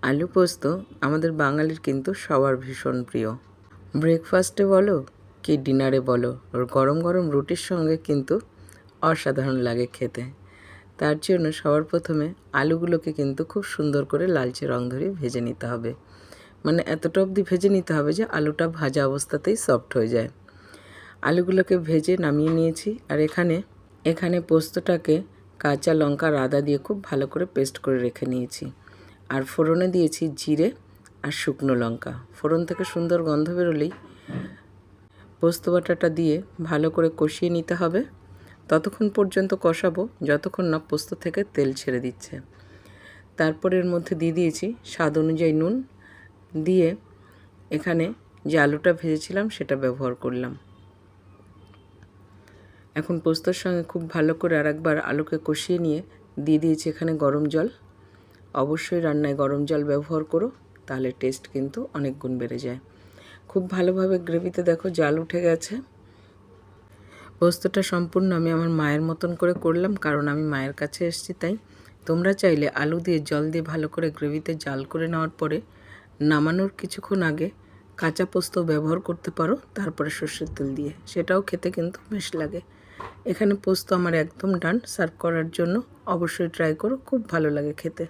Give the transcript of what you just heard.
আলু পোস্ত আমাদের বাঙালির কিন্তু সবার ভীষণ প্রিয়। ব্রেকফাস্টে বলো কি ডিনারে বলো, ওর গরম গরম রুটির সঙ্গে কিন্তু অসাধারণ লাগে খেতে। তার জন্য সবার প্রথমে আলুগুলোকে কিন্তু খুব সুন্দর করে লালচে রং ধরে ভেজে নিতে হবে। মানে এতটা অবধি ভেজে নিতে হবে যে আলুটা ভাজা অবস্থাতেই সফট হয়ে যায়। আলুগুলোকে ভেজে নামিয়ে নিয়েছি। আর এখানে পোস্তটাকে কাঁচা লঙ্কা আর আদা দিয়ে খুব ভালো করে পেস্ট করে রেখে নিয়েছি। আর ফোড়নে দিয়েছি জিরে আর শুকনো লঙ্কা। ফোড়ন থেকে সুন্দর গন্ধ বেরোলেই পোস্ত বাটাটা দিয়ে ভালো করে কষিয়ে নিতে হবে। ততক্ষণ পর্যন্ত কষাবো যতক্ষণ না পোস্ত থেকে তেল ছেড়ে দিচ্ছে। তারপর এর মধ্যে দিয়ে দিয়েছি স্বাদ অনুযায়ী নুন, দিয়ে এখানে যে আলুটা ভেজেছিলাম সেটা ব্যবহার করলাম। এখন পোস্তর সঙ্গে খুব ভালো করে আরেকবার আলুকে কষিয়ে নিয়ে দিয়ে দিয়েছি এখানে গরম জল। অবশ্যই রান্নায় গরম জল ব্যবহার করো, তাহলে টেস্ট কিন্তু অনেক গুণ বেড়ে যায়। খুব ভালোভাবে গ্রেভিতে দেখো জাল উঠে গেছে। পোস্তটা সম্পূর্ণ আমি আমার মায়ের মতন করে করলাম, কারণ আমি মায়ের কাছে এসেছি তাই। তোমরা চাইলে আলু দিয়ে জল দিয়ে ভালো করে গ্রেভিতে জাল করে নেওয়ার পরে নামানোর কিছুক্ষণ আগে কাঁচা পোস্ত ব্যবহার করতে পারো, তারপরে সর্ষের তেল দিয়ে, সেটাও খেতে কিন্তু বেশ লাগে। এখানে পোস্ত আমার একদম ডান। সার্ভ করার জন্য অবশ্যই ট্রাই করো, খুব ভালো লাগে খেতে।